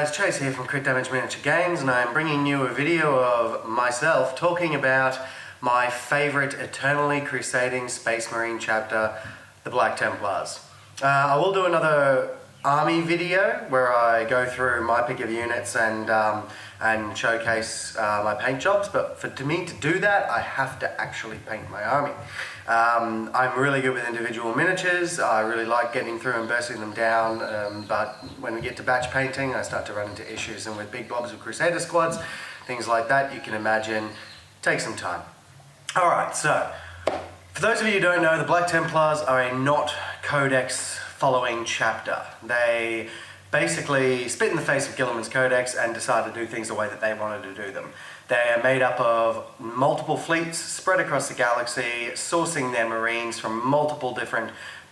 guys, Chase here from critdamageminiaturegames, and I am bringing you a video of myself talking about my favourite eternally crusading Space Marine chapter, the Black Templars. I will do another army video where I go through my pick of units and showcase my paint jobs, but for me to do that I have to actually paint my army. I'm really good with individual miniatures. I really like getting through and bursting them down, but when we get to batch painting I start to run into issues, and with big blobs of Crusader Squads, things like that, you can imagine, take some time. Alright, so for those of you who don't know, the Black Templars are a not codex following chapter. They basically spit in the face of Guilliman's codex and decide to do things the way that they wanted to do them. They are made up of multiple fleets spread across the galaxy, sourcing their marines from multiple different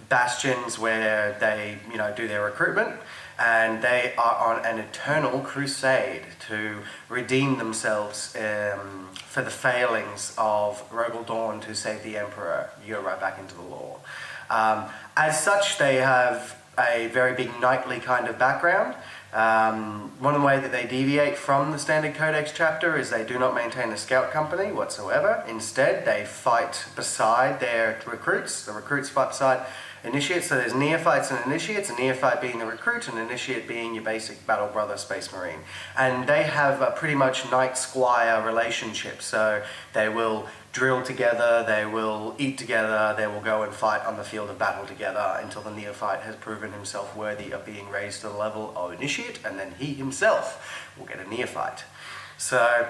bastions where they, do their recruitment, and they are on an eternal crusade to redeem themselves for the failings of Rogel Dawn to save the Emperor. You go right back into the lore. As such, they have a very big knightly kind of background. One way that they deviate from the standard codex chapter is they do not maintain a scout company whatsoever. Instead, they fight beside their recruits. The recruits fight beside initiates. So there's neophytes and initiates, a neophyte being the recruit and initiate being your basic battle brother space marine. And they have a pretty much knight-squire relationship. So they will drill together, they will eat together, they will go and fight on the field of battle together until the neophyte has proven himself worthy of being raised to the level of initiate, and then he himself will get a neophyte. So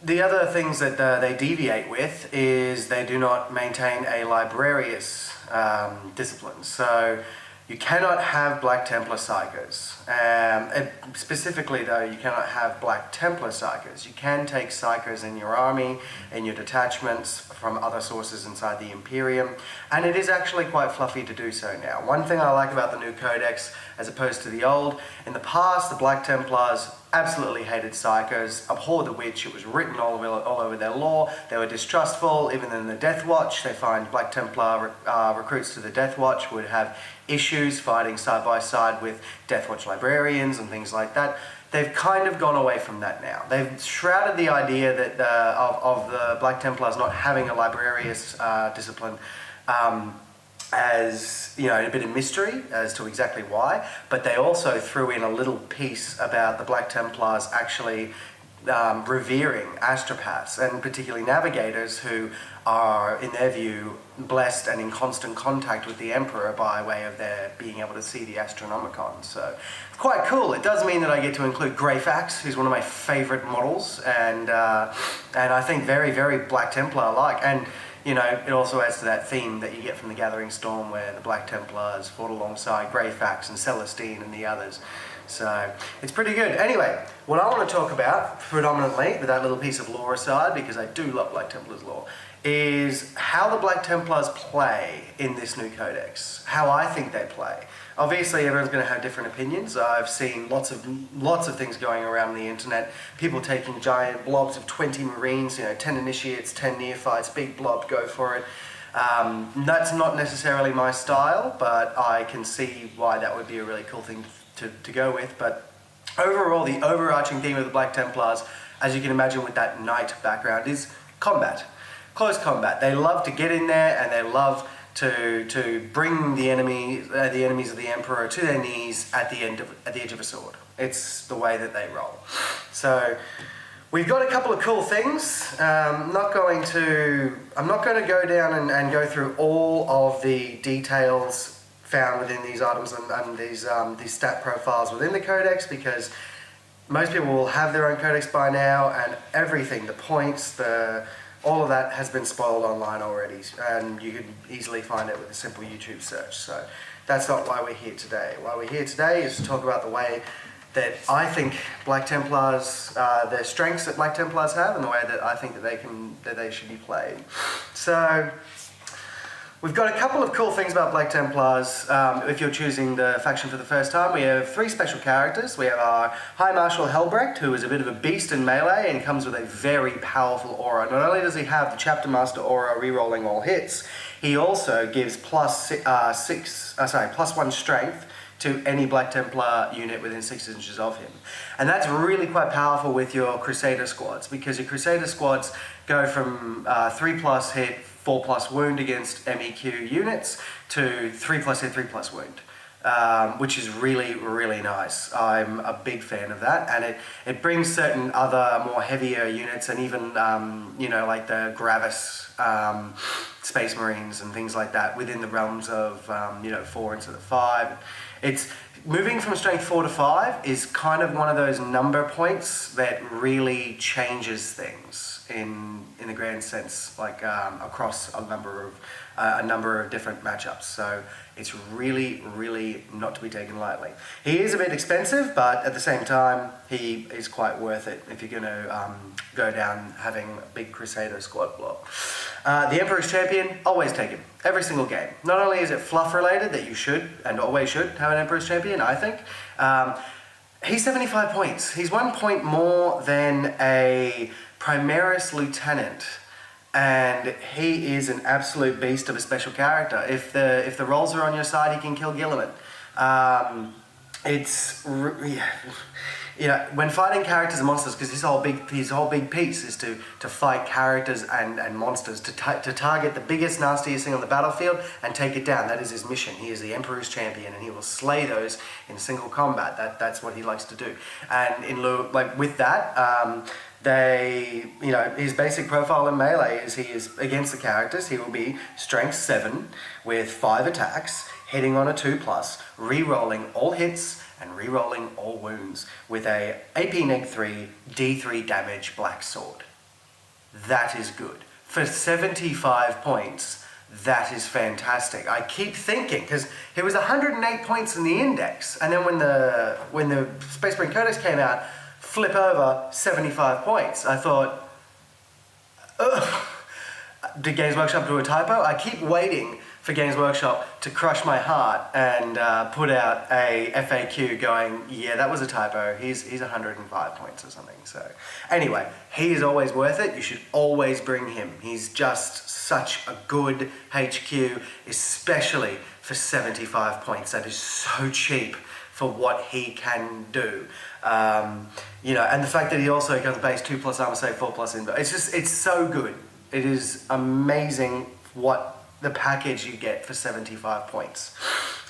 the other things that they deviate with is they do not maintain a librarius discipline. So you cannot have Black Templar psychers. Specifically though, you cannot have Black Templar psychers. You can take psychers in your army, in your detachments, from other sources inside the Imperium, and it is actually quite fluffy to do so now. One thing I like about the new codex as opposed to the old, in the past the Black Templars absolutely hated psychers, abhorred the witch. It was written all over their lore. They were distrustful. Even in the Death Watch, they find Black Templar recruits to the Death Watch would have issues fighting side by side with Death Watch librarians and things like that. They've kind of gone away from that now. They've shrouded the idea that of the Black Templars not having a librarius discipline as a bit of mystery as to exactly why, but they also threw in a little piece about the Black Templars actually revering astropaths, and particularly navigators who are, in their view, blessed and in constant contact with the Emperor by way of their being able to see the Astronomicon. So quite cool. It does mean that I get to include Greyfax, who's one of my favourite models, and I think very, very Black Templar-like. And it also adds to that theme that you get from the Gathering Storm, where the Black Templars fought alongside Greyfax and Celestine and the others. So it's pretty good. Anyway, what I want to talk about predominantly, with that little piece of lore aside, because I do love Black Templars lore, is how the Black Templars play in this new codex. How I think they play. Obviously, everyone's going to have different opinions. I've seen lots of things going around the internet. People taking giant blobs of 20 Marines, 10 initiates, 10 neophytes, big blob, go for it. That's not necessarily my style, but I can see why that would be a really cool thing to go with. But overall, the overarching theme of the Black Templars, as you can imagine with that knight background, is combat. Close combat. They love to get in there, and they love to bring the enemies of the Emperor to their knees at the edge of a sword. It's the way that they roll. So we've got a couple of cool things. I'm not going to go down and go through all of the details found within these items and these stat profiles within the codex, because most people will have their own codex by now, and everything, the points, all of that has been spoiled online already, and you can easily find it with a simple YouTube search. So that's not why we're here today. Why we're here today is to talk about the way that I think Black Templars, the strengths that Black Templars have, and the way that I think that they should be played. So we've got a couple of cool things about Black Templars. If you're choosing the faction for the first time, we have 3 special characters. We have our High Marshal Helbrecht, who is a bit of a beast in melee and comes with a very powerful aura. Not only does he have the Chapter Master aura rerolling all hits, he also gives +1 strength to any Black Templar unit within 6 inches of him. And that's really quite powerful with your Crusader Squads, because your Crusader Squads go from 3+ hit, 4+ wound against MEQ units to 3+ hit, 3+ wound. Which is really, really nice. I'm a big fan of that, and it brings certain other more heavier units, and even like the Gravis Space Marines and things like that within the realms of 4 instead of 5. It's moving from strength 4 to 5 is kind of one of those number points that really changes things in the grand sense, like across a number of different matchups. So it's really, really not to be taken lightly. He is a bit expensive, but at the same time, he is quite worth it if you're going to go down having a big Crusader Squad block. The Emperor's Champion, always take him. Every single game. Not only is it fluff related, that you should, and always should, have an Emperor's Champion, I think. He's 75 points. He's 1 point more than a Primaris Lieutenant. And he is an absolute beast of a special character. If the rolls are on your side, he can kill Gilliman. When fighting characters and monsters, because his whole big piece is to fight characters and monsters, to target the biggest, nastiest thing on the battlefield and take it down. That is his mission. He is the Emperor's Champion, and he will slay those in single combat. That's what he likes to do. And with that. His basic profile in melee is he is against the characters. He will be strength 7 with 5 attacks, hitting on a 2+, re-rolling all hits and re-rolling all wounds with a AP neg 3 D3 damage black sword. That is good. For 75 points, that is fantastic. I keep thinking, because he was 108 points in the index, and then when the Space Marine Codex came out, flip over 75 points. I thought, ugh, did Games Workshop do a typo? I keep waiting for Games Workshop to crush my heart and put out a FAQ going, yeah, that was a typo. He's 105 points or something. So anyway, he is always worth it. You should always bring him. He's just such a good HQ, especially for 75 points. That is so cheap for what he can do. And the fact that he also comes base 2+ armor save, 4+ invo. It's so good. It is amazing what the package you get for 75 points.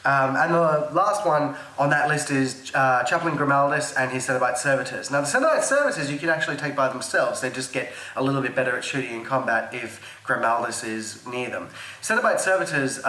And the last one on that list is Chaplain Grimaldus and his Cenobite Servitors. Now the Cenobite Servitors you can actually take by themselves. They just get a little bit better at shooting in combat if Grimaldus is near them. Cenobite Servitors,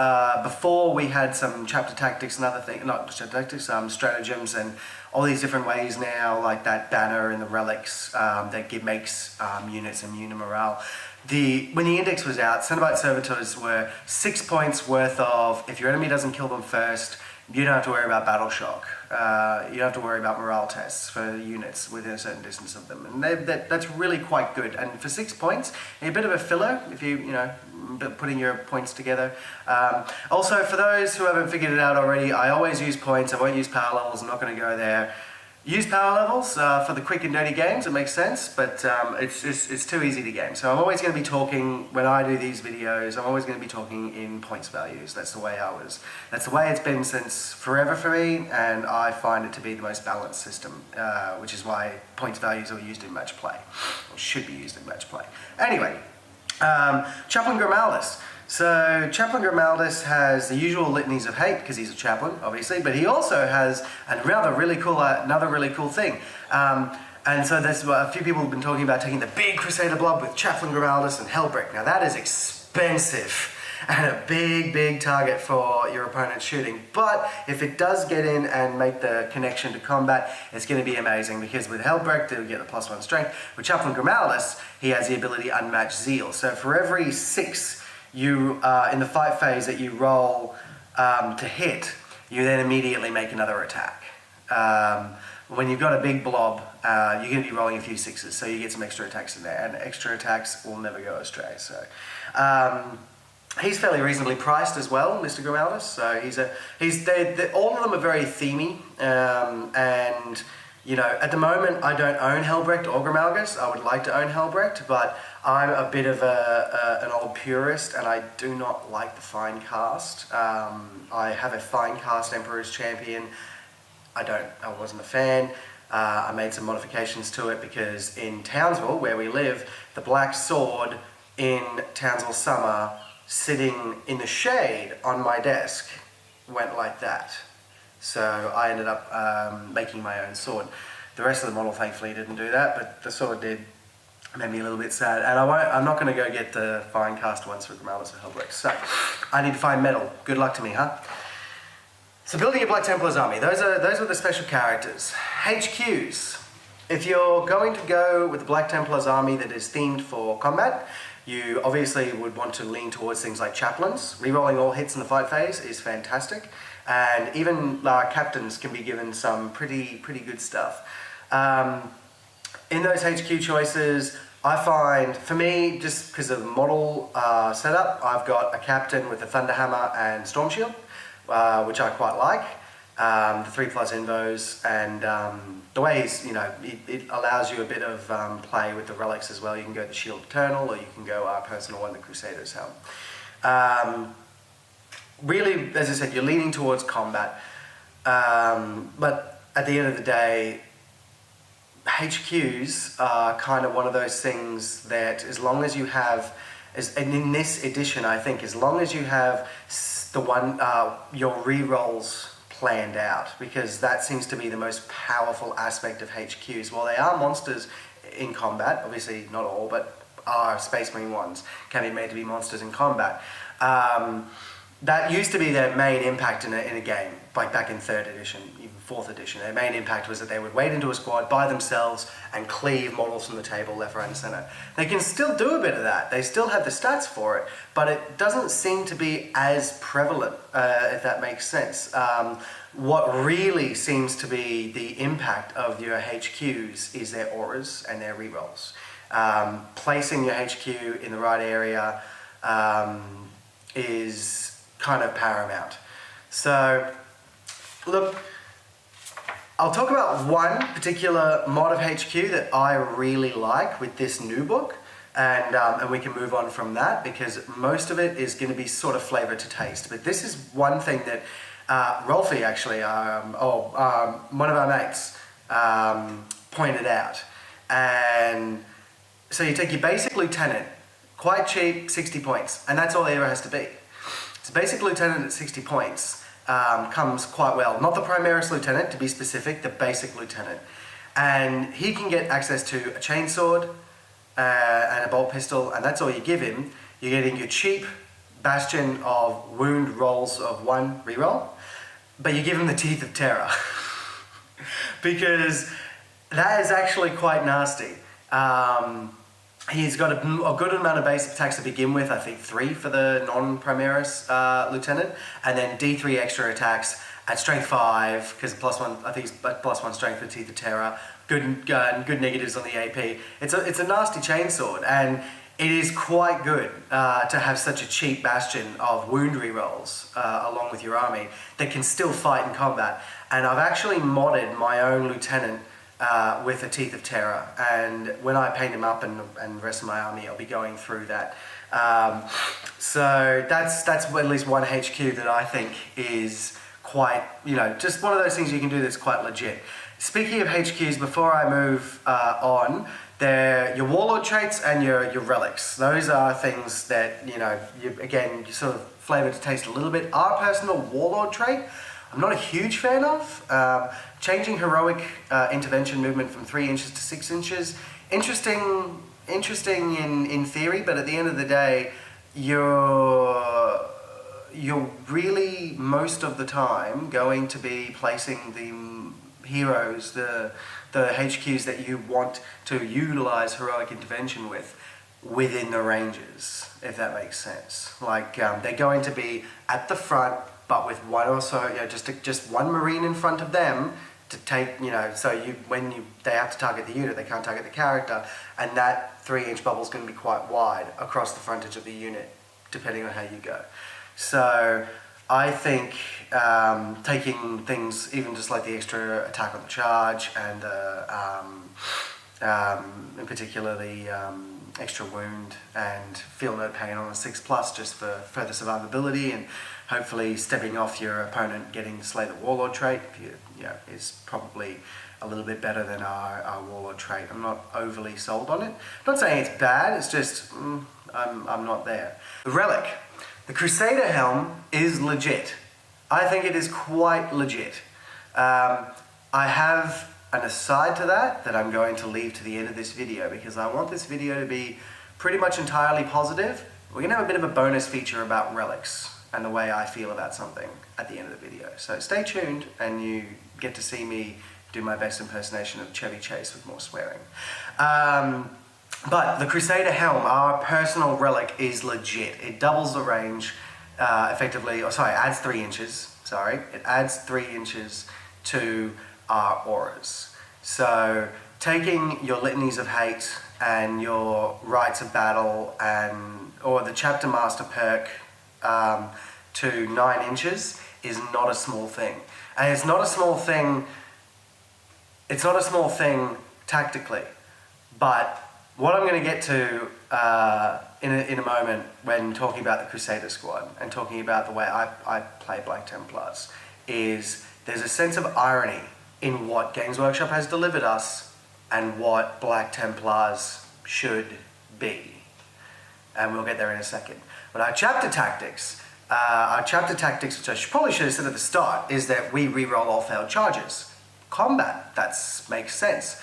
before we had some chapter tactics and other things, not chapter tactics, stratagems and all these different ways now, like that banner and the relics that makes units immune to morale. When the index was out, Cenobite Servitors were 6 points worth of, if your enemy doesn't kill them first, you don't have to worry about battle shock. You don't have to worry about morale tests for units within a certain distance of them. And that's really quite good. And for 6 points, a bit of a filler if putting your points together. Also, for those who haven't figured it out already, I always use points. I won't use power levels. I'm not going to go there. Use power levels for the quick and dirty games, it makes sense, but it's too easy to game. So I'm always going to be talking, when I do these videos, I'm always going to be talking in points values. That's the way it's been since forever for me, and I find it to be the most balanced system, which is why points values are used in match play, or should be used in match play. Anyway, Chaplain Grimaldus. So Chaplain Grimaldus has the usual litanies of hate, because he's a chaplain, obviously, but he also has another really cool thing. And so there's a few people have been talking about taking the big Crusader blob with Chaplain Grimaldus and Hellbrick. Now that is expensive and a big target for your opponent's shooting. But if it does get in and make the connection to combat, it's going to be amazing, because with Hellbrick, they'll get the +1 strength. With Chaplain Grimaldus, he has the ability Unmatched Zeal. So for every 6 you in the fight phase that you roll to hit, you then immediately make another attack. When you've got a big blob, you're going to be rolling a few 6s, so you get some extra attacks in there, and extra attacks will never go astray. So he's fairly reasonably priced as well, Mr. Grimaldus. So all of them are very themey, and You know, at the moment I don't own Helbrecht or Grimalgus. I would like to own Helbrecht, but I'm a bit of an old purist and I do not like the fine cast. I have a fine cast Emperor's Champion. I wasn't a fan. I made some modifications to it because in Townsville, where we live, the black sword in Townsville Summer, sitting in the shade on my desk, went like that. So I ended up making my own sword. The rest of the model thankfully didn't do that, but the sword did. It made me a little bit sad. And I'm not going to go get the fine cast ones for Grimalgus or Helbrecht. So I need to find metal. Good luck to me, huh? So building a Black Templars army, those were the special characters. HQs. If you're going to go with the Black Templars army that is themed for combat, you obviously would want to lean towards things like chaplains. Rerolling all hits in the fight phase is fantastic. And even captains can be given some pretty good stuff. In those HQ choices, I find, for me, just because of the model setup, I've got a captain with a Thunderhammer and Storm Shield, which I quite like. The 3+ invos, and the way he's, it allows you a bit of play with the relics as well. You can go the Shield Eternal, or you can go personal one, the Crusaders helm. Really, as I said, you're leaning towards combat, but at the end of the day, HQs are kind of one of those things that, as long as you have, and in this edition, I think, as long as you have your rerolls planned out, because that seems to be the most powerful aspect of HQs. While they are monsters in combat, obviously not all, but our Space Marine ones can be made to be monsters in combat. That used to be their main impact in a game, like back in 3rd edition, even 4th edition. Their main impact was that they would wade into a squad by themselves and cleave models from the table left, right and centre. They can still do a bit of that. They still have the stats for it, but it doesn't seem to be as prevalent, if that makes sense. What really seems to be the impact of your HQs is their auras and their rerolls. Placing your HQ in the right area is kind of paramount. So, look, I'll talk about one particular mod of HQ that I really like with this new book, and we can move on from that because most of it is going to be sort of flavour to taste. But this is one thing that Rolfie actually, one of our mates, pointed out. And so you take your basic lieutenant, quite cheap, 60 points, and that's all he ever has to be. So basic lieutenant at 60 points comes quite well. Not the Primaris lieutenant, to be specific, the basic lieutenant. And he can get access to a chainsword and a bolt pistol, and that's all you give him. You're getting your cheap bastion of wound rolls of 1 reroll, but you give him the Teeth of Terror. Because that is actually quite nasty. He's got a good amount of base attacks to begin with, I think 3 for the non-Primaris lieutenant, and then D3 extra attacks at strength 5, because +1, I think it's +1 strength for Teeth of Terror, good negatives on the AP. It's a nasty chainsword, and it is quite good to have such a cheap bastion of wound rerolls along with your army that can still fight in combat. And I've actually modded my own lieutenant with a Teeth of Terror, and when I paint him up and the rest of my army, I'll be going through that. So that's at least one HQ that I think is quite, just one of those things you can do that's quite legit. Speaking of HQs, before I move on, they're your Warlord Traits and your relics. Those are things that, you sort of flavour to taste a little bit. Our personal Warlord Trait, I'm not a huge fan of. Changing heroic intervention movement from 3 inches to 6 inches. Interesting in theory, but at the end of the day, you're really most of the time going to be placing the heroes, the HQs that you want to utilize heroic intervention within the ranges, if that makes sense. Like they're going to be at the front, but with one or so, just one Marine in front of them to take, so they have to target the unit, they can't target the character, and that 3-inch bubble is going to be quite wide across the frontage of the unit, depending on how you go. So I think taking things, even just like the extra attack on the charge and in particular the extra wound and feel no pain on a 6+, just for further survivability, and hopefully stepping off your opponent getting Slay the Warlord trait is probably a little bit better than our Warlord trait. I'm not overly sold on it. I'm not saying it's bad, it's just I'm not there. The relic. The Crusader helm is legit. I think it is quite legit. I have an aside to that I'm going to leave to the end of this video, because I want this video to be pretty much entirely positive. We're going to have a bit of a bonus feature about relics and the way I feel about something at the end of the video. So stay tuned and you get to see me do my best impersonation of Chevy Chase with more swearing. But the Crusader helm, our personal relic, is legit. It doubles the range effectively, adds 3 inches. It adds 3 inches to our auras. So taking your litanies of hate and your rites of battle or the chapter master perk to 9 inches is not a small thing. And it's not a small thing tactically, but what I'm going to get to in a moment when talking about the Crusader Squad and talking about the way I play Black Templars is there's a sense of irony in what Games Workshop has delivered us and what Black Templars should be. And we'll get there in a second. But our chapter tactics, which I probably should have said at the start, is that we reroll all failed charges. Combat, that makes sense.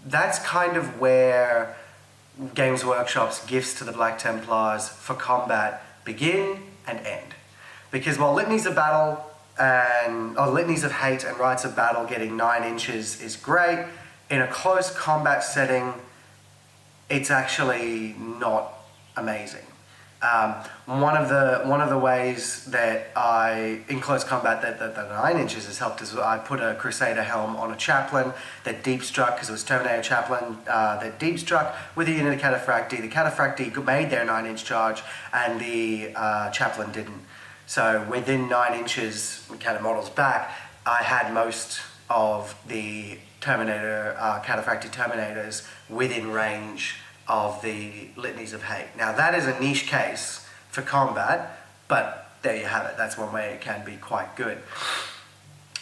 That's kind of where Games Workshop's gifts to the Black Templars for combat begin and end. Because while litanies of battle litanies of hate and rites of battle getting 9 inches is great, in a close combat setting, it's actually not amazing. One of the ways that in close combat that 9 inches has helped is I put a Crusader helm on a chaplain that deep struck, because it was Terminator chaplain that deep struck with a unit of cataphracti. The cataphracti made their 9-inch charge and the chaplain didn't. So within 9 inches, kind of models back, I had most of the Terminator, cataphracti Terminators within range of the litanies of hate. Now that is a niche case for combat, but there you have it. That's one way it can be quite good.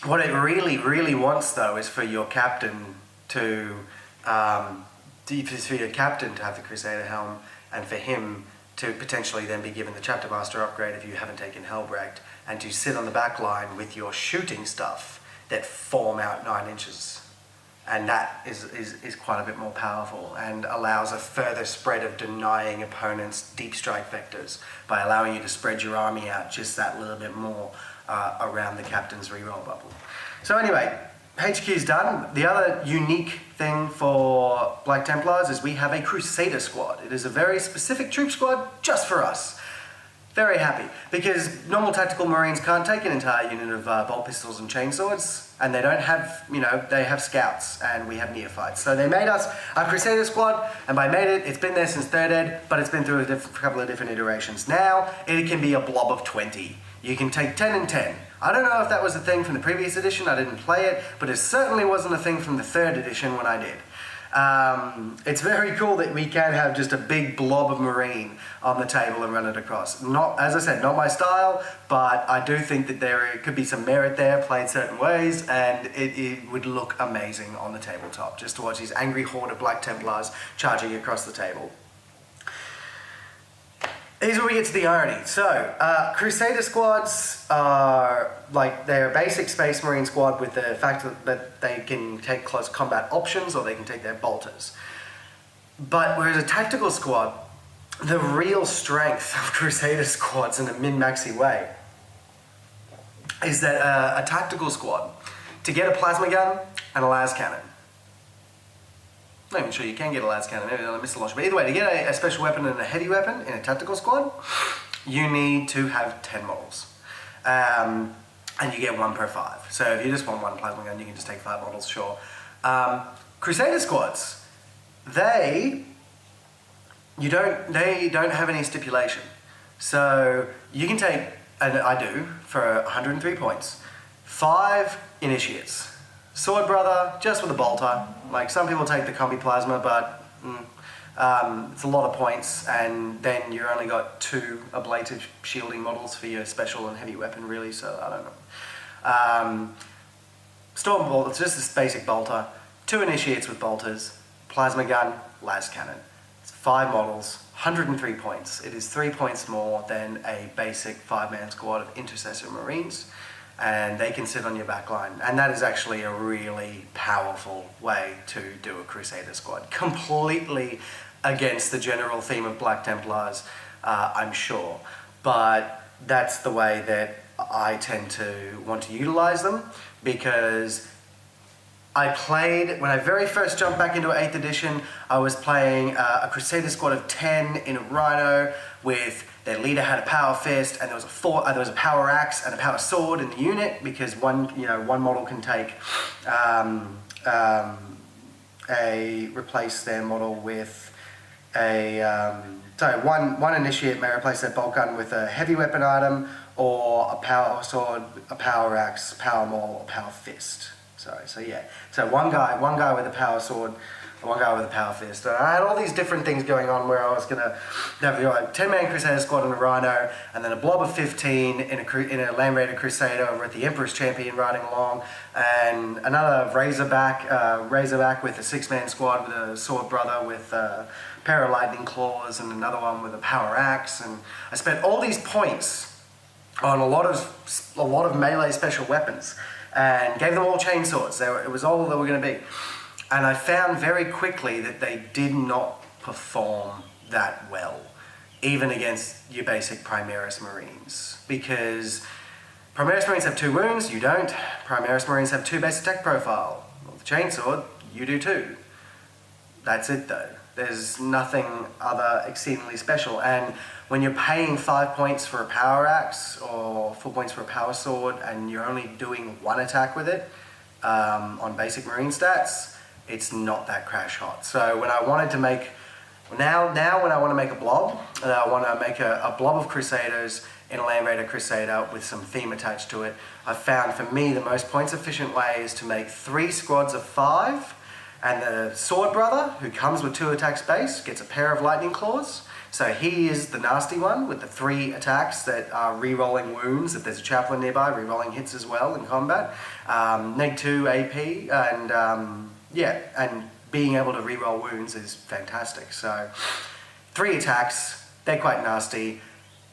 What it really, really wants though is for your captain to have the Crusader helm, and for him to potentially then be given the Chapter Master upgrade if you haven't taken Hellbrecht, and to sit on the back line with your shooting stuff that form out 9 inches. And that is quite a bit more powerful and allows a further spread of denying opponents deep strike vectors by allowing you to spread your army out just that little bit more around the captain's reroll bubble. So anyway, HQ's done. The other unique thing for Black Templars is we have a Crusader Squad. It is a very specific troop squad just for us. Very happy, because normal tactical Marines can't take an entire unit of bolt pistols and chainswords, and they don't have, they have scouts, and we have neophytes. So they made us a Crusader Squad, and by made it, it's been there since 3rd ed, but it's been through a couple of different iterations. Now, it can be a blob of 20. You can take 10 and 10. I don't know if that was a thing from the previous edition, I didn't play it, but it certainly wasn't a thing from the 3rd edition when I did. It's very cool that we can have just a big blob of Marine on the table and run it across. Not, as I said, not my style, but I do think that there could be some merit there, played certain ways, and it would look amazing on the tabletop, just to watch these angry horde of Black Templars charging across the table. Here's where we get to the irony. So, Crusader Squads are they're a basic Space Marine squad with the fact that they can take close combat options or they can take their bolters. But whereas a tactical squad, the real strength of Crusader Squads in a min-maxy way is that a tactical squad, to get a plasma gun and a las cannon. I'm not even sure you can get a las cannon, maybe a missile launcher, but either way, to get a special weapon and a heavy weapon in a tactical squad, you need to have 10 models. And you get 1 per 5. So if you just want 1 plasma gun, you can just take 5 models, sure. Crusader Squads, they don't have any stipulation. So you can take and I do, for 103 points. 5 initiates. Sword Brother, just with a bolter. Like, some people take the combi plasma, but it's a lot of points, and then you only got 2 ablative shielding models for your special and heavy weapon, really, so I don't know. Storm Bolt, it's just this basic bolter. 2 initiates with bolters, plasma gun, las cannon. It's 5 models, 103 points. It is 3 points more than a basic 5-man squad of intercessor marines, and they can sit on your back line. And that is actually a really powerful way to do a Crusader squad. Completely against the general theme of Black Templars, I'm sure. But that's the way that I tend to want to utilize them, because I played, when I very first jumped back into 8th edition, I was playing a Crusader squad of 10 in a Rhino with their leader had a power fist, and there was a power axe and a power sword in the unit, because one model can take replace their model with one initiate may replace their bolt gun with a heavy weapon item, or a power sword, a power axe, power maul, or power fist. So one guy with a power sword, one guy with a power fist. I had all these different things going on where I was going to have a 10-man Crusader squad in a Rhino, and then a blob of 15 in a Land Raider Crusader over at the Emperor's Champion riding along, and another Razorback with a 6-man squad with a Sword Brother with a pair of lightning claws, and another one with a power axe. And I spent all these points on a lot of melee special weapons, and gave them all chainswords. It was all they were going to be. And I found very quickly that they did not perform that well, even against your basic Primaris Marines. Because Primaris Marines have 2 wounds, you don't. Primaris Marines have 2 base attack profile. With the chainsword, you do too. That's it though. There's nothing other exceedingly special. And when you're paying 5 points for a power axe or 4 points for a power sword, and you're only doing 1 attack with it on basic marine stats, it's not that crash hot. So when I wanted to make, now when I want to make a blob, and I want to make a blob of Crusaders in a Land Raider Crusader with some theme attached to it, I found for me the most points efficient way is to make 3 squads of 5, and the Sword Brother, who comes with 2 attacks base, gets a pair of lightning claws. So he is the nasty one with the 3 attacks that are re-rolling wounds. If there's a chaplain nearby, re-rolling hits as well in combat. -2 AP, and being able to re-roll wounds is fantastic. So 3 attacks, they're quite nasty.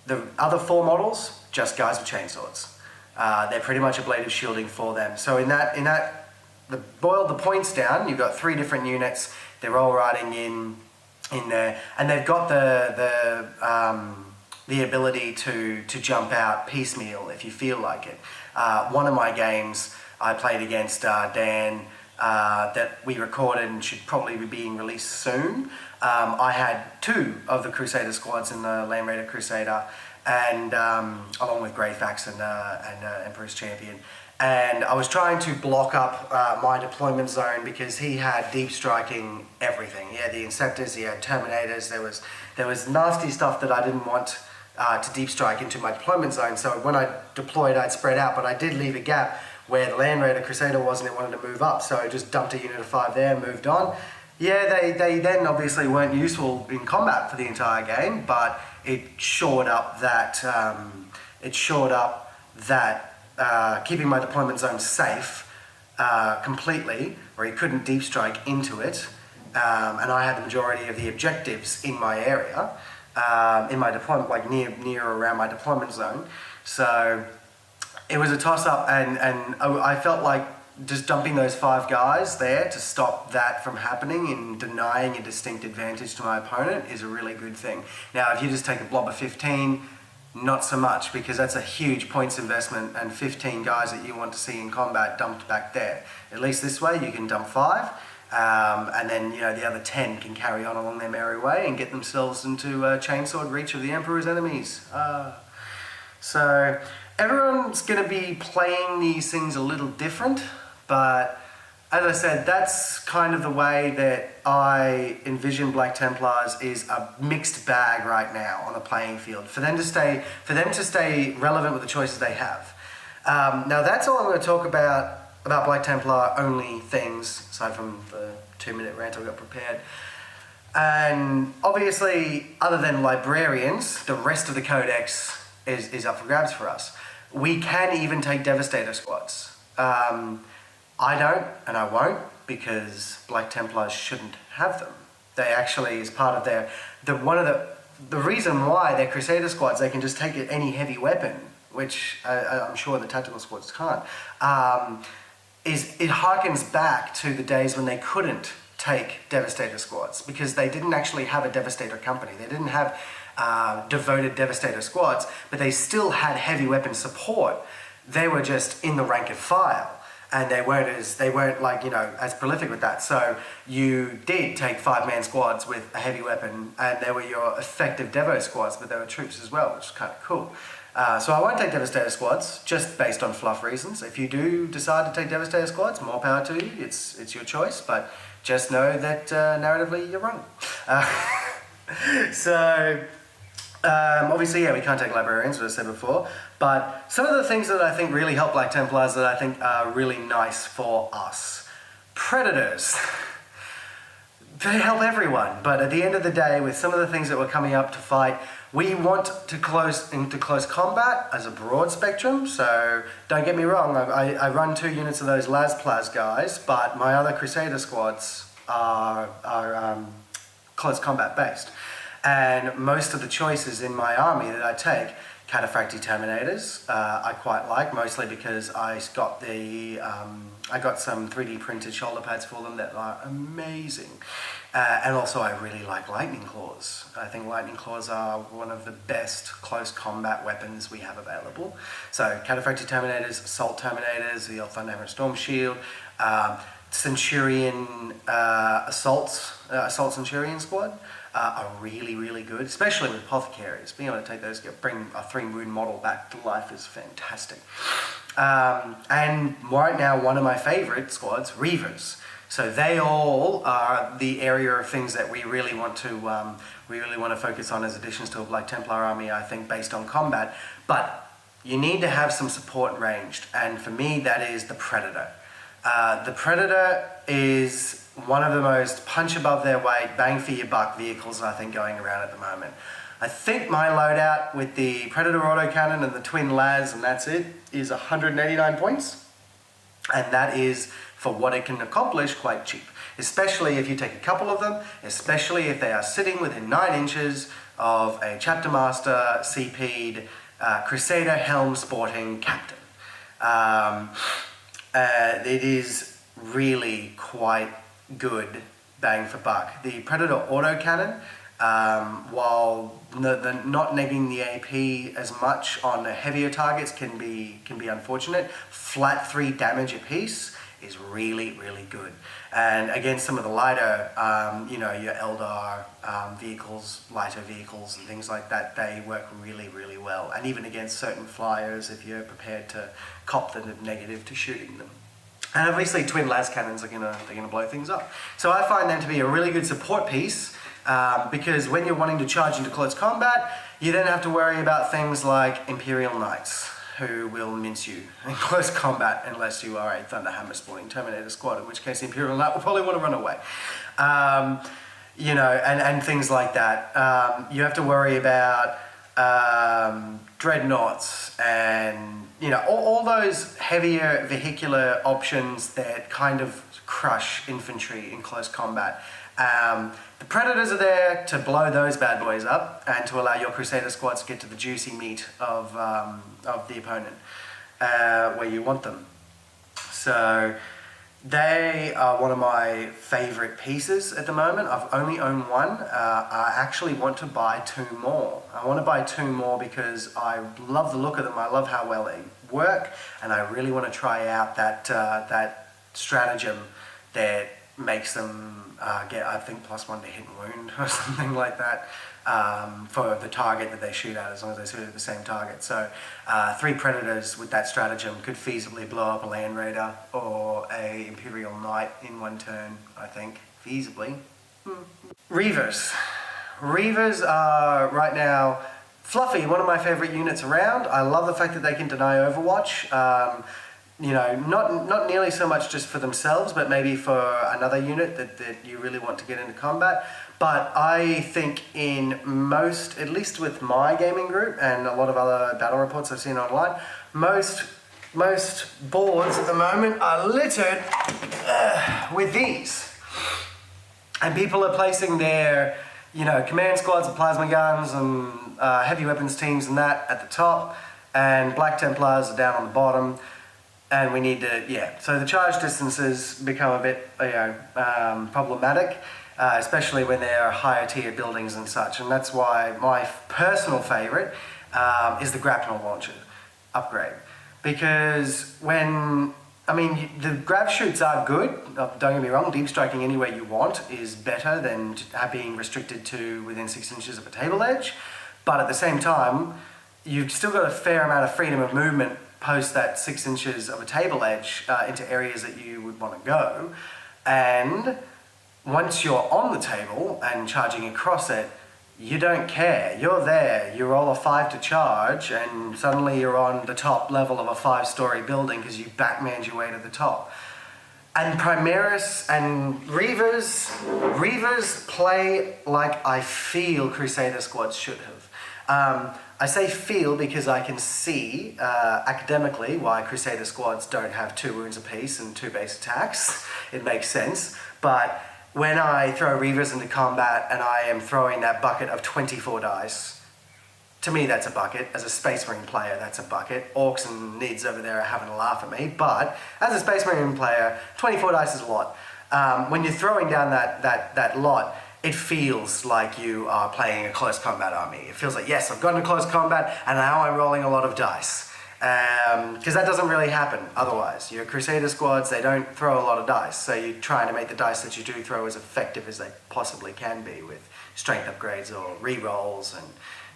The other 4 models, just guys with chainswords. They're pretty much ablative shielding for them. So in that, boiled the points down, you've got 3 different units. They're all riding in there, and they've got the ability to jump out piecemeal if you feel like it. One of my games I played against Dan that we recorded and should probably be being released soon. I had 2 of the Crusader squads in the Land Raider Crusader, and along with Greyfax and Emperor's Champion. And I was trying to block up my deployment zone because he had deep striking everything. He had the Inceptors, he had Terminators, there was nasty stuff that I didn't want to deep strike into my deployment zone. So when I deployed, I'd spread out, but I did leave a gap where the Land Raider Crusader was, and it wanted to move up. So I just dumped a unit of 5 there, moved on. Yeah, they then obviously weren't useful in combat for the entire game, but it shored up that, keeping my deployment zone safe completely, where he couldn't deep strike into it, and I had the majority of the objectives in my area, in my deployment, like near around my deployment zone. So it was a toss-up, and I felt like just dumping those 5 guys there to stop that from happening and denying a distinct advantage to my opponent is a really good thing. Now, if you just take a blob of 15, not so much, because that's a huge points investment and 15 guys that you want to see in combat dumped back there. At least this way you can dump 5, and then the other 10 can carry on along their merry way and get themselves into chainsword reach of the Emperor's enemies. So everyone's going to be playing these things a little different, but as I said, that's kind of the way that I envision Black Templars is a mixed bag right now on the playing field for them to stay relevant with the choices they have. Now that's all I'm going to talk about Black Templar only things, aside from the 2-minute rant I got prepared. And obviously, other than librarians, the rest of the codex is up for grabs for us. We can even take Devastator squads. I don't, and I won't, because Black Templars shouldn't have them. They actually, as part of the reason why they're Crusader squads, they can just take any heavy weapon, which I'm sure the tactical squads can't, is it harkens back to the days when they couldn't take Devastator squads, because they didn't actually have a Devastator company. They didn't have devoted Devastator squads, but they still had heavy weapon support. They were just in the rank and file. And they weren't like, as prolific with that. So you did take 5-man squads with a heavy weapon, and they were your effective Devo squads, but they were troops as well, which is kind of cool. So I won't take Devastator squads, just based on fluff reasons. If you do decide to take Devastator squads, more power to you. It's your choice, but just know that narratively you're wrong. Obviously, we can't take librarians, as I said before, but some of the things that I think really help Black Templars that I think are really nice for us. Predators. They help everyone, but at the end of the day, with some of the things that we're coming up to fight, we want to into close combat as a broad spectrum, so don't get me wrong, I run 2 units of those Las-Plas guys, but my other Crusader squads are close combat based. And most of the choices in my army that I take, Cataphracti Terminators, I quite like, mostly because I got some 3D printed shoulder pads for them that are amazing. And also I really like Lightning Claws. I think Lightning Claws are one of the best close combat weapons we have available. So Cataphracti Terminators, Assault Terminators, the Thunderhammer Storm Shield, Centurion Assault Centurion Squad. Are really, really good, especially with apothecaries. Being able to take those, bring a 3-wound model back to life is fantastic. And right now, one of my favorite squads, Reavers. So they all are the area of things that we really want to focus on as additions to a Black Templar army, I think, based on combat. But you need to have some support ranged, and for me, that is the Predator. The Predator is one of the most punch above their weight, bang for your buck vehicles I think going around at the moment. I think my loadout with the Predator autocannon and the twin Las, and that's it, is 189 points. And that is, for what it can accomplish, quite cheap. Especially if you take a couple of them, especially if they are sitting within 9 inches of a Chapter Master, CP'd, Crusader Helm sporting captain. It is really quite good bang for buck. The Predator autocannon, while not negging the AP as much on the heavier targets can be unfortunate, flat 3 damage apiece is really, really good. And against some of the lighter, your Eldar vehicles, lighter vehicles and things like that, they work really, really well. And even against certain flyers, if you're prepared to cop the negative to shooting them. And obviously twin las cannons are gonna blow things up. So I find them to be a really good support piece because when you're wanting to charge into close combat, you then have to worry about things like Imperial Knights, who will mince you in close combat unless you are a Thunderhammer sporting Terminator squad, in which case the Imperial Knight will probably want to run away. And things like that. You have to worry about dreadnoughts and all those heavier vehicular options that kind of crush infantry in close combat. The Predators are there to blow those bad boys up and to allow your Crusader squads to get to the juicy meat of the opponent where you want them. So they are one of my favorite pieces at the moment. I've only owned one. I actually want to buy 2 more. I want to buy 2 more because I love the look of them. I love how well they work, and I really want to try out that stratagem that makes them get, I think, +1 to hit and wound or something like that for the target that they shoot at, as long as they shoot at the same target. So 3 predators with that stratagem could feasibly blow up a land raider or a imperial knight in 1 turn, I think, feasibly. Reavers. Reavers are right now fluffy, one of my favourite units around. I love the fact that they can deny Overwatch. You know, not nearly so much just for themselves, but maybe for another unit that you really want to get into combat. But I think in most, at least with my gaming group and a lot of other battle reports I've seen online, most boards at the moment are littered with these. And people are placing their, you know, command squads and plasma guns and heavy weapons teams and that at the top, and Black Templars are down on the bottom. And we need to, yeah, so the charge distances become a bit, you know, problematic, especially when they're higher tier buildings and such. And that's why my personal favorite is the grapnel launcher upgrade. Because when, I mean, the grav shoots are good, don't get me wrong, deep striking anywhere you want is better than being restricted to within 6 inches of a table edge. But at the same time, you've still got a fair amount of freedom of movement post that 6 inches of a table edge into areas that you would want to go. And once you're on the table and charging across it, you don't care. You're there, you roll a 5 to charge, and suddenly you're on the top level of a 5-story building because you Batmaned your way to the top. And Primaris and Reavers play like I feel Crusader Squads should have. I say feel because I can see academically why Crusader Squads don't have 2 wounds apiece and 2 base attacks. It makes sense. But when I throw Reavers into combat and I am throwing that bucket of 24 dice, to me that's a bucket. As a Space Marine player, that's a bucket. Orcs and Nids over there are having a laugh at me. But as a Space Marine player, 24 dice is a lot. When you're throwing down that lot, it feels like you are playing a close combat army. It feels like, yes, I've gone to close combat and now I'm rolling a lot of dice. Because that doesn't really happen otherwise. Your Crusader Squads, they don't throw a lot of dice, so you're trying to make the dice that you do throw as effective as they possibly can be with strength upgrades or re-rolls and,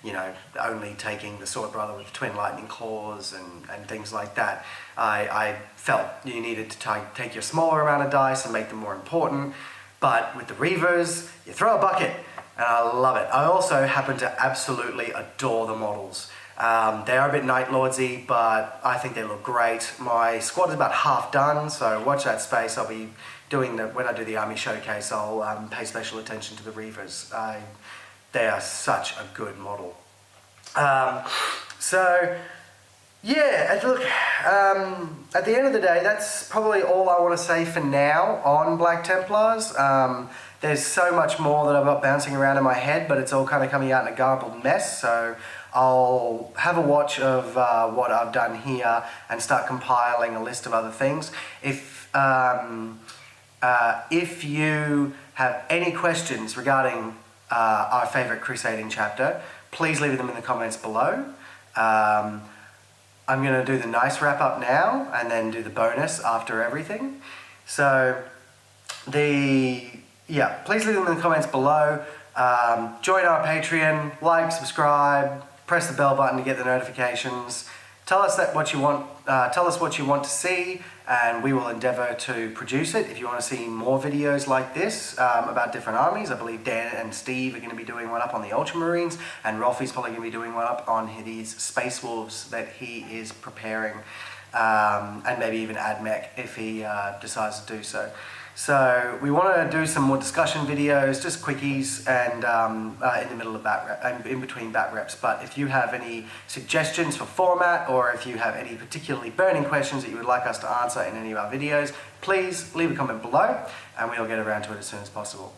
you know, only taking the Sword Brother with twin lightning claws and things like that. I felt you needed to take your smaller amount of dice and make them more important. But with the Reavers, you throw a bucket, and I love it. I also happen to absolutely adore the models. They are a bit Night Lordsy, but I think they look great. My squad is about half done, so watch that space. I'll be doing when I do the army showcase, I'll pay special attention to the Reavers. They are such a good model. So yeah, look, at the end of the day, that's probably all I want to say for now on Black Templars. There's so much more that I've got bouncing around in my head, but it's all kind of coming out in a garbled mess, so I'll have a watch of what I've done here and start compiling a list of other things. If you have any questions regarding our favourite Crusading chapter, please leave them in the comments below. I'm going to do the nice wrap up now and then do the bonus after everything. So please leave them in the comments below. Join our Patreon, like, subscribe, press the bell button to get the notifications. Tell us what you want. Tell us what you want to see, and we will endeavour to produce it. If you want to see more videos like this about different armies, I believe Dan and Steve are going to be doing one up on the Ultramarines, and Rolfie's probably going to be doing one up on these Space Wolves that he is preparing, and maybe even AdMech if he decides to do so. So we want to do some more discussion videos, just quickies, and in the middle of in between bat reps. But if you have any suggestions for format, or if you have any particularly burning questions that you would like us to answer in any of our videos, please leave a comment below, and we'll get around to it as soon as possible.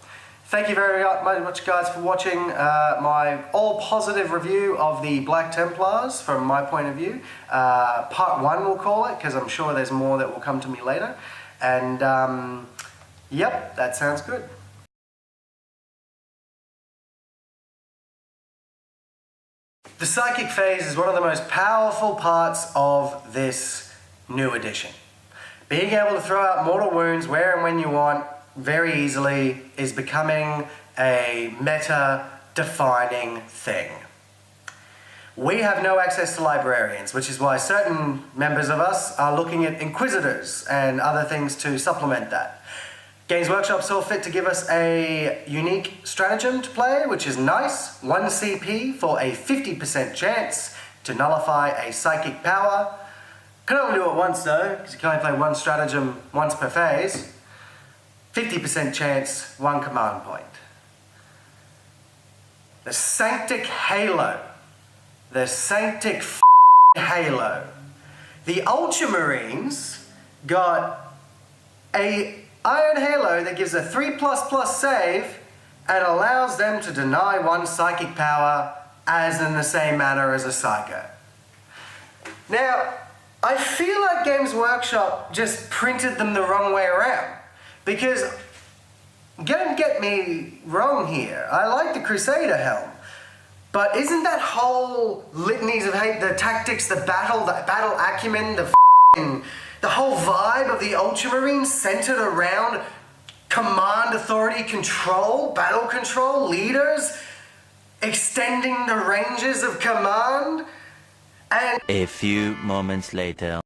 Thank you very much, guys, for watching my all-positive review of the Black Templars from my point of view. Part 1, we'll call it, because I'm sure there's more that will come to me later. And yep, that sounds good. The psychic phase is one of the most powerful parts of this new edition. Being able to throw out mortal wounds where and when you want, very easily is becoming a meta-defining thing. We have no access to librarians, which is why certain members of us are looking at inquisitors and other things to supplement that. Games Workshop saw fit to give us a unique stratagem to play, which is nice. 1 CP for a 50% chance to nullify a psychic power. Can only do it once though, because you can only play one stratagem once per phase. 50% chance, 1 command point. The Sanctic Halo. The Sanctic Halo. The Ultramarines got a Iron Halo that gives a 3++ save and allows them to deny 1 psychic power as in the same manner as a Psycho. Now, I feel like Games Workshop just printed them the wrong way around. Because, don't get me wrong here, I like the Crusader helm. But isn't that whole litanies of hate, the tactics, the battle acumen, the whole vibe of the Ultramarines centered around command, authority, control, battle control, leaders, extending the ranges of command, and a few moments later.